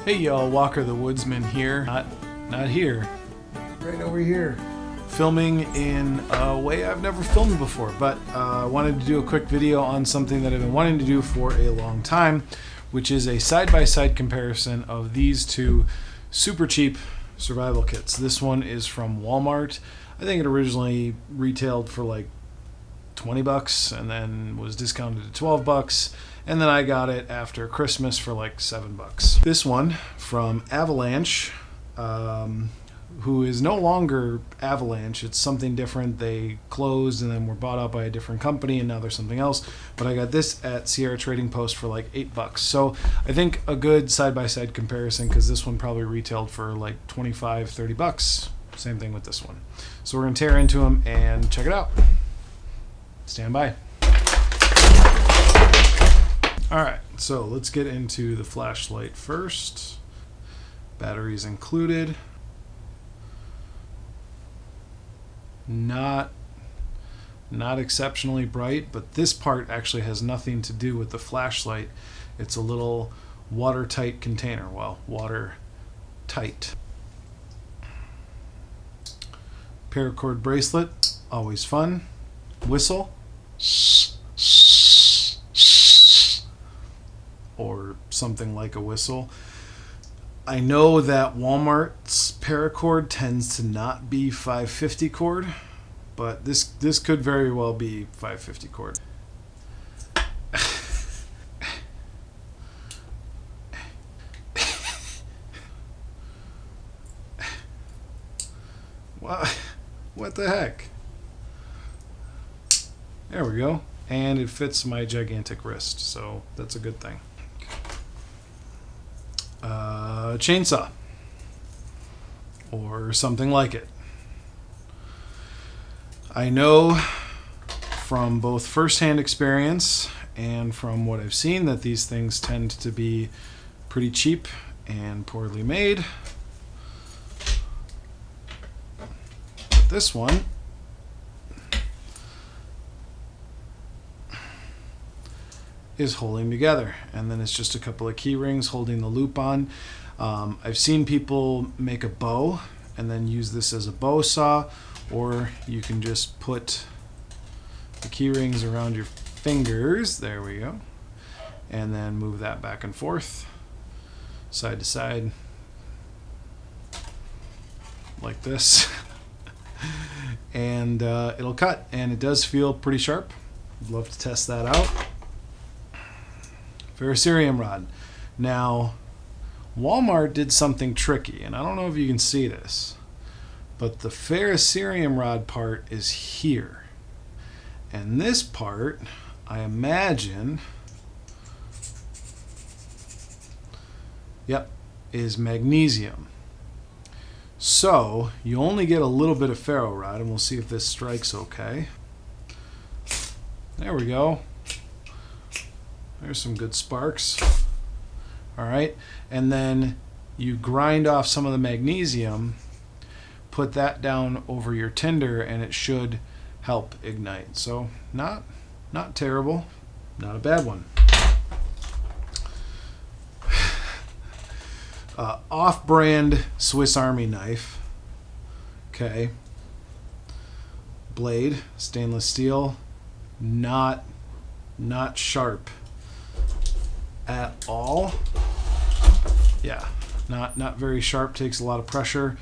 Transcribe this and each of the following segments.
Hey y'all, Walker the Woodsman here. Not here. Right over here. Filming in a way I've never filmed before, but I wanted to do a quick video on something that I've been wanting to do for a long time, which is a side-by-side comparison of these two super cheap survival kits. This one is from Walmart. I think it originally retailed for like 20 bucks and then was discounted to 12 bucks. And then I got it after Christmas for like 7 bucks. This one from Avalanche, who is no longer Avalanche. It's something different. They closed and then were bought out by a different company and now they're something else. But I got this at Sierra Trading Post for like 8 bucks. So I think a good side-by-side comparison, because this one probably retailed for like 25, 30 bucks. Same thing with this one. So we're gonna tear into them and check it out. Stand by. Alright, so let's get into the flashlight first. Batteries included. Not exceptionally bright, but this part actually has nothing to do with the flashlight. It's a little watertight container. Well, watertight. Paracord bracelet, always fun. Whistle. Or something like a whistle. I know that Walmart's paracord tends to not be 550 cord, but this could very well be 550 cord. What the heck? There we go. And it fits my gigantic wrist, so that's a good thing. Chainsaw or something like it. I know from both firsthand experience and from what I've seen that these things tend to be pretty cheap and poorly made. But this one is holding together, and then it's just a couple of key rings holding the loop on. I've seen people make a bow and then use this as a bow saw, or you can just put the key rings around your fingers, there we go, and then move that back and forth, side to side, like this. And it'll cut, and it does feel pretty sharp. I'd love to test that out. Ferrocerium rod. Now, Walmart did something tricky, and I don't know if you can see this, but the ferrocerium rod part is here. And this part, I imagine, yep, is magnesium. So, you only get a little bit of ferro rod, and we'll see if this strikes okay. There we go. There's some good sparks. All right, and then you grind off some of the magnesium, put that down over your tinder, and it should help ignite. So not terrible, not a bad one. Off-brand Swiss Army knife. Okay. Blade, stainless steel, not sharp at all. Yeah, not very sharp, takes a lot of pressure.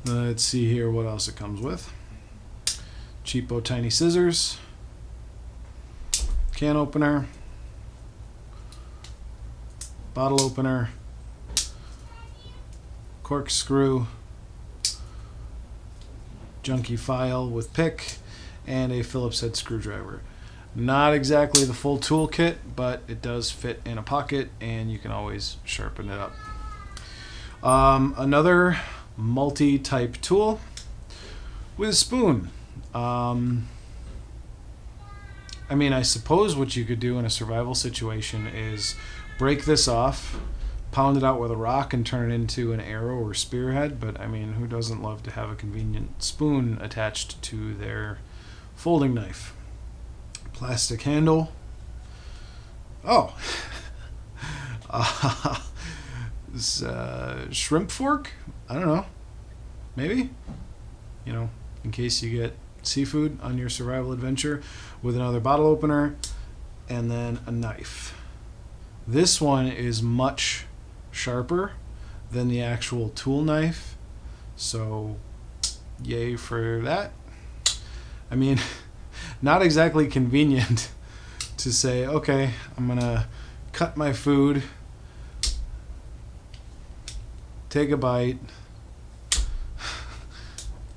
Let's see here what else it comes with. Cheapo tiny scissors, can opener, bottle opener, corkscrew, junky file with pick, and a Phillips head screwdriver. Not exactly the full toolkit, but it does fit in a pocket and you can always sharpen it up. Another multi-type tool with a spoon. I mean, I suppose what you could do in a survival situation is break this off, pound it out with a rock and turn it into an arrow or spearhead, but I mean, who doesn't love to have a convenient spoon attached to their folding knife? Plastic handle. Oh. shrimp fork. I don't know. Maybe, you know, in case you get seafood on your survival adventure, with another bottle opener, and then a knife. This one is much sharper than the actual tool knife, so yay for that. I mean, not exactly convenient to say, okay, I'm gonna cut my food, take a bite,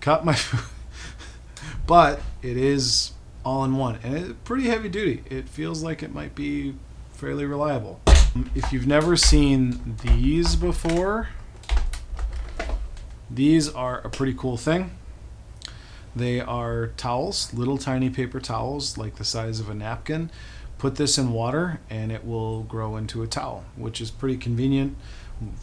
cut my food, but it is all in one, and it's pretty heavy duty. It feels like it might be fairly reliable. If you've never seen these before, these are a pretty cool thing. They are towels, little tiny paper towels like the size of a napkin. Put this in water and it will grow into a towel, which is pretty convenient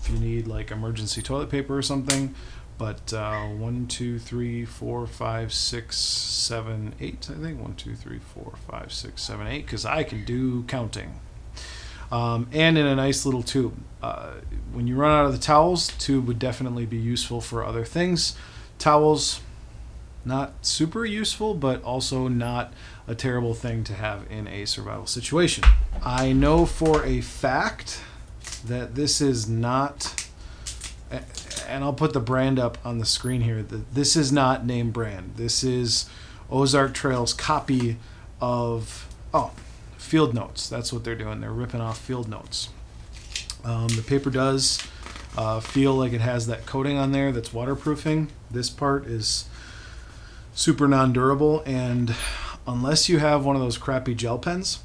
if you need like emergency toilet paper or something. But 1, 2, 3, 4, 5, 6, 7, 8, I think. 1, 2, 3, 4, 5, 6, 7, 8, because I can do counting. And in a nice little tube. When you run out of the towels, tube would definitely be useful for other things. Towels, not super useful, but also not a terrible thing to have in a survival situation. I know for a fact that this is not, and I'll put the brand up on the screen here, this is not name brand. This is Ozark Trail's copy of, Field Notes. That's what they're doing. They're ripping off Field Notes. The paper does feel like it has that coating on there that's waterproofing. This part is super non-durable, and unless you have one of those crappy gel pens,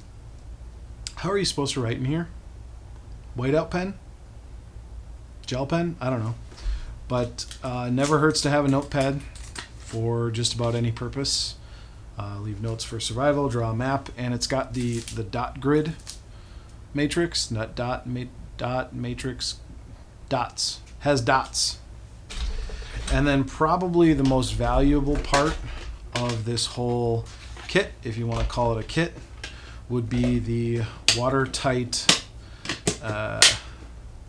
how are you supposed to write in here? Whiteout pen? Gel pen? I don't know. But never hurts to have a notepad for just about any purpose. Leave notes for survival, draw a map, and it's got the dot grid matrix, not dot matrix, dots, has dots. And then probably the most valuable part of this whole kit, if you want to call it a kit, would be the watertight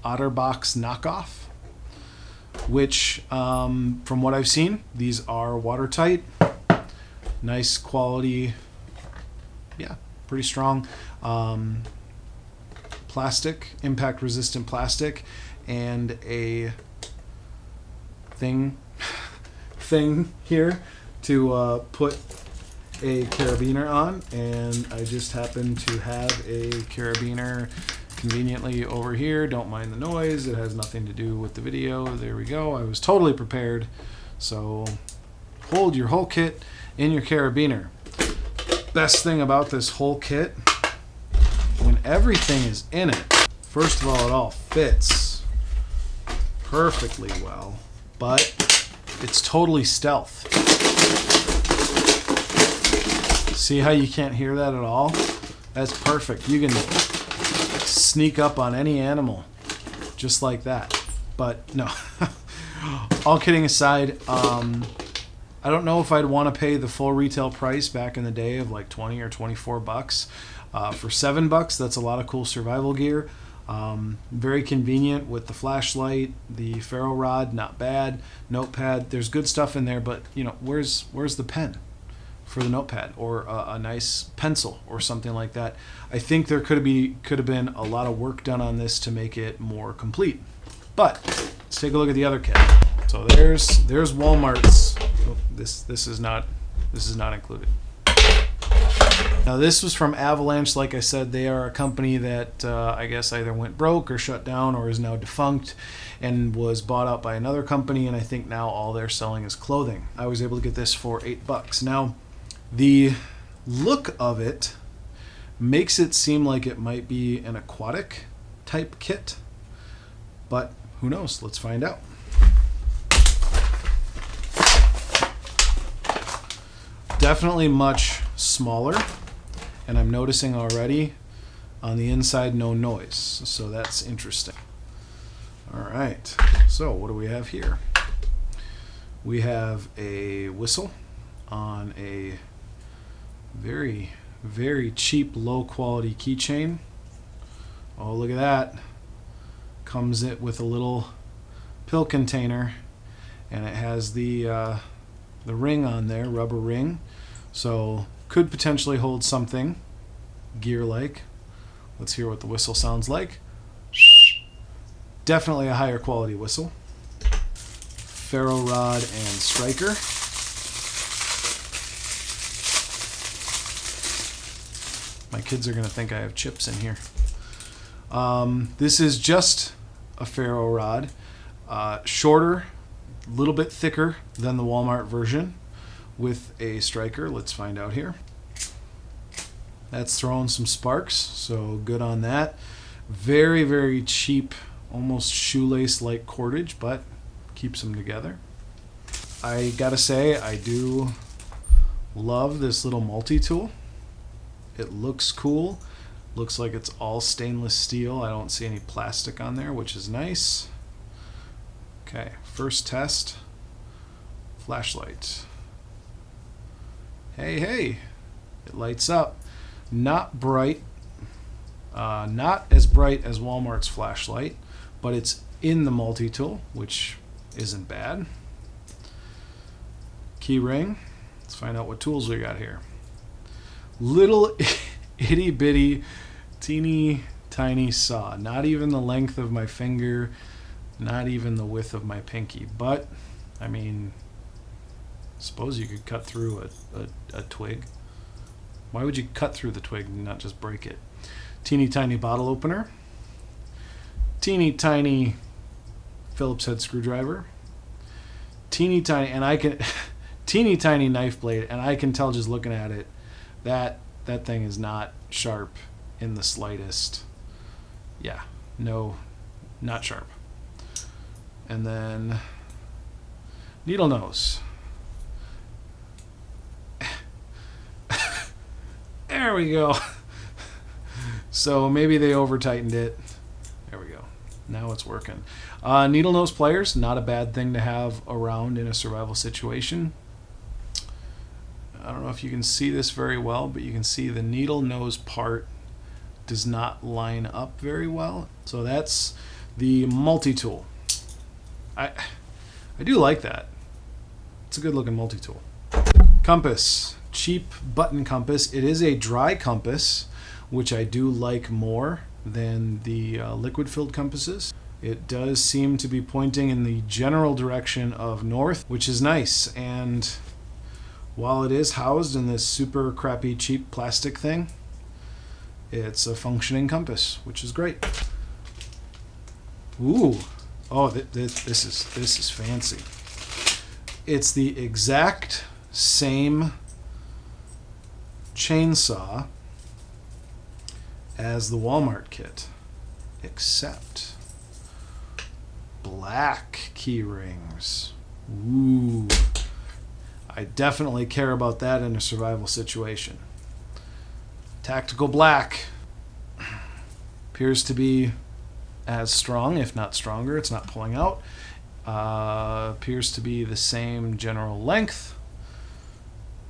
OtterBox knockoff, which from what I've seen, these are watertight, nice quality, yeah, pretty strong plastic, impact resistant plastic, and a thing here to put a carabiner on, and I just happen to have a carabiner conveniently over here. Don't mind the noise, it has nothing to do with the video. There we go. I was totally prepared. So hold your whole kit in your carabiner. Best thing about this whole kit, when everything is in it, first of all, it all fits perfectly well, but it's totally stealth. See how you can't hear that at all? That's perfect. You can sneak up on any animal just like that. But no, all kidding aside, I don't know if I'd want to pay the full retail price back in the day of like 20 or 24 bucks. For $7, that's a lot of cool survival gear. Very convenient with the flashlight, the ferro rod, not bad. Notepad, there's good stuff in there, but you know, where's the pen for the notepad, or a nice pencil or something like that? I think there could have been a lot of work done on this to make it more complete. But let's take a look at the other kit. So there's Walmart's. Oh, this is not included. Now this was from Avalanche. Like I said, they are a company that I guess either went broke or shut down or is now defunct and was bought out by another company, and I think now all they're selling is clothing. I was able to get this for $8. Now the look of it makes it seem like it might be an aquatic type kit, but who knows? Let's find out. Definitely much smaller, and I'm noticing already on the inside no noise, so that's interesting. All right, so what do we have here? We have a whistle on a very, very cheap, low quality keychain. Oh, look at that. Comes it with a little pill container, and it has the ring on there, rubber ring, so could potentially hold something gear-like. Let's hear what the whistle sounds like. Definitely a higher quality whistle. Ferro rod and striker. My kids are going to think I have chips in here. This is just a ferro rod, shorter, a little bit thicker than the Walmart version with a striker. Let's find out here. That's throwing some sparks, so good on that. Very, very cheap, almost shoelace-like cordage, but keeps them together. I gotta say, I do love this little multi-tool. It looks cool. Looks like it's all stainless steel. I don't see any plastic on there, which is nice. Okay, first test. Flashlight. Hey, hey, it lights up. Not bright. Not as bright as Walmart's flashlight, but it's in the multi-tool, which isn't bad. Key ring. Let's find out what tools we got here. Little itty bitty, teeny tiny saw. Not even the length of my finger, not even the width of my pinky. But, I mean, I suppose you could cut through a twig. Why would you cut through the twig and not just break it? Teeny tiny bottle opener. Teeny tiny Phillips head screwdriver. Teeny tiny, and I can, teeny tiny knife blade, and I can tell just looking at it that that thing is not sharp in the slightest. Yeah, no, not sharp. And then needle nose. There we go. So maybe they over-tightened it. There we go. Now it's working. Needle nose pliers, not a bad thing to have around in a survival situation. I don't know if you can see this very well, but you can see the needle nose part does not line up very well. So that's the multi-tool. I do like that. It's a good looking multi-tool. Compass. Cheap button compass. It is a dry compass, which I do like more than the liquid-filled compasses. It does seem to be pointing in the general direction of north, which is nice. And while it is housed in this super crappy cheap plastic thing, it's a functioning compass, which is great. Ooh, oh, this is fancy. It's the exact same chainsaw as the Walmart kit, except black key rings. Ooh, I definitely care about that in a survival situation. Tactical black appears to be as strong, if not stronger. It's not pulling out. Appears to be the same general length.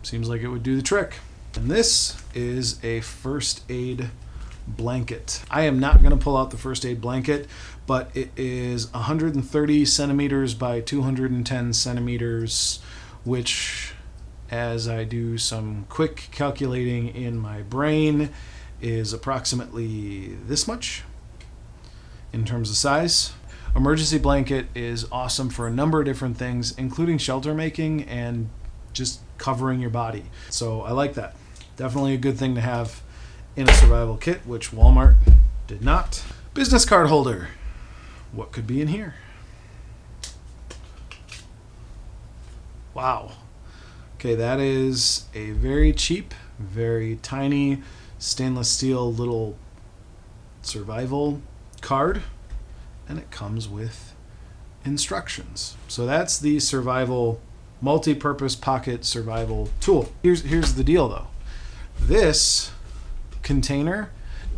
Seems like it would do the trick. And this is a first aid blanket. I am not going to pull out the first aid blanket, but it is 130 centimeters by 210 centimeters, which, as I do some quick calculating in my brain, is approximately this much in terms of size. Emergency blanket is awesome for a number of different things, including shelter making and just covering your body. So I like that. Definitely a good thing to have in a survival kit, which Walmart did not. Business card holder. What could be in here? Wow. Okay, that is a very cheap, very tiny stainless steel little survival card, and it comes with instructions. So that's the survival multi-purpose pocket survival tool. Here's the deal though. This container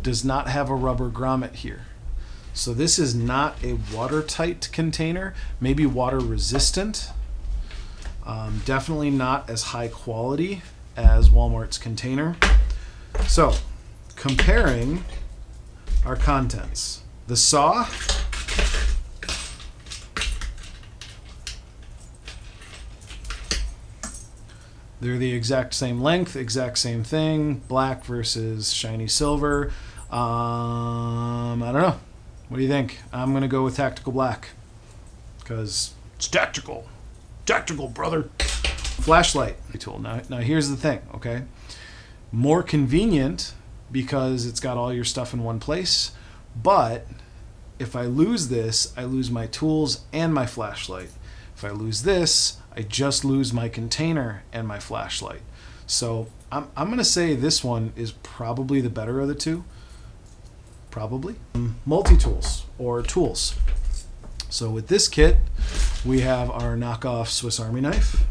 does not have a rubber grommet here. So this is not a watertight container, maybe water resistant. Definitely not as high quality as Walmart's container. So comparing our contents. The saw They're the exact same length, exact same thing. Black versus shiny silver. I don't know. What do you think? I'm going to go with tactical black because it's tactical. Tactical, brother. Flashlight tool. Now here's the thing, okay? More convenient because it's got all your stuff in one place, but if I lose this, I lose my tools and my flashlight. If I lose this, I just lose my container and my flashlight. So I'm going to say this one is probably the better of the two. Probably. Multi-tools or tools. So with this kit, we have our knockoff Swiss Army knife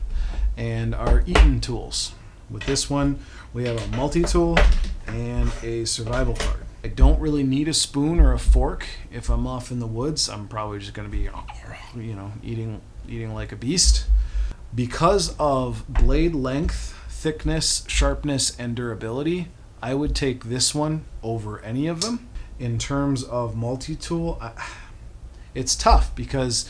and our Eaton tools. With this one, we have a multi-tool and a survival card. I don't really need a spoon or a fork. If I'm off in the woods, I'm probably just going to be, eating like a beast. Because of blade length, thickness, sharpness, and durability, I would take this one over any of them. In terms of multi-tool, it's tough because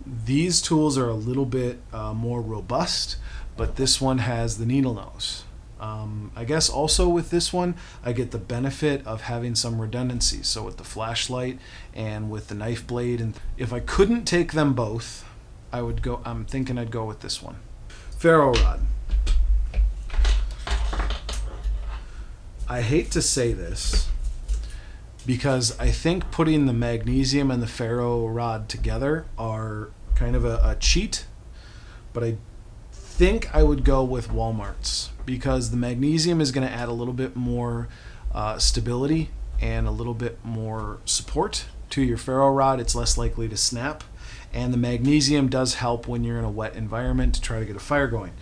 these tools are a little bit more robust, but this one has the needle nose. I guess also with this one, I get the benefit of having some redundancy. So with the flashlight and with the knife blade, and if I couldn't take them both, I'm thinking I'd go with this one. Ferro rod. I hate to say this because I think putting the magnesium and the ferro rod together are kind of a cheat, but I think I would go with Walmart's because the magnesium is going to add a little bit more stability and a little bit more support to your ferro rod. It's less likely to snap, and the magnesium does help when you're in a wet environment to try to get a fire going.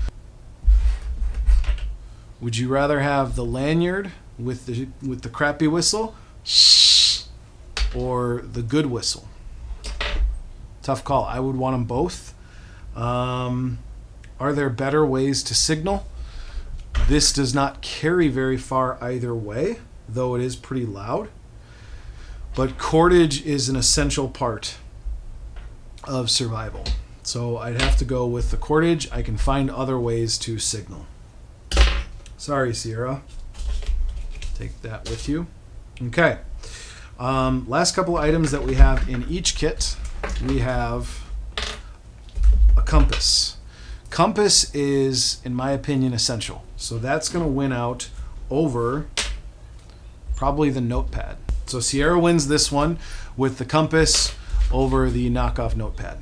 Would you rather have the lanyard with the crappy whistle or the good whistle? Tough call. I would want them both. Are there better ways to signal? This does not carry very far either way, though it is pretty loud. But cordage is an essential part of survival. So I'd have to go with the cordage. I can find other ways to signal. Sorry, Sierra. Take that with you. Okay. Last couple items that we have in each kit. We have a compass. Compass is, in my opinion, essential. So that's going to win out over probably the notepad. So Sierra wins this one with the compass over the knockoff notepad.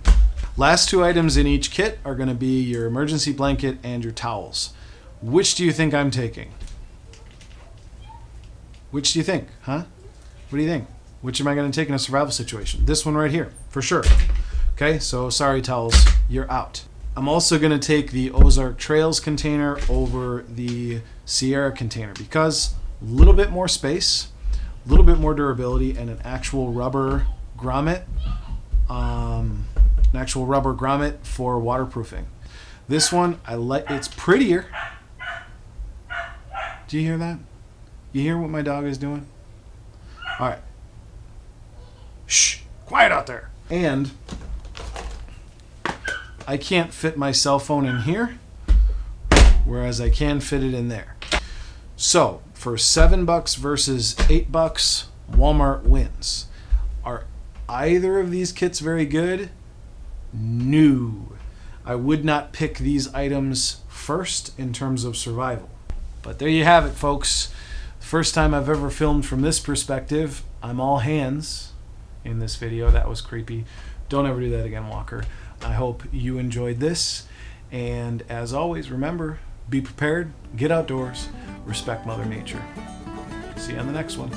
Last two items in each kit are going to be your emergency blanket and your towels. Which do you think I'm taking? Which do you think? Huh? What do you think? Which am I going to take in a survival situation? This one right here, for sure. Okay, so sorry, towels, you're out. I'm also going to take the Ozark Trails container over the Sierra container because a little bit more space, a little bit more durability, and an actual rubber grommet. For waterproofing. This one, it's prettier. Do you hear that? You hear what my dog is doing? All right. Shh, quiet out there. And I can't fit my cell phone in here, whereas I can fit it in there. So for $7 versus $8, Walmart wins. Are either of these kits very good? No. I would not pick these items first in terms of survival. But there you have it, folks. First time I've ever filmed from this perspective. I'm all hands in this video. That was creepy. Don't ever do that again, Walker. I hope you enjoyed this. And as always, remember, be prepared, get outdoors, respect Mother Nature. See you on the next one.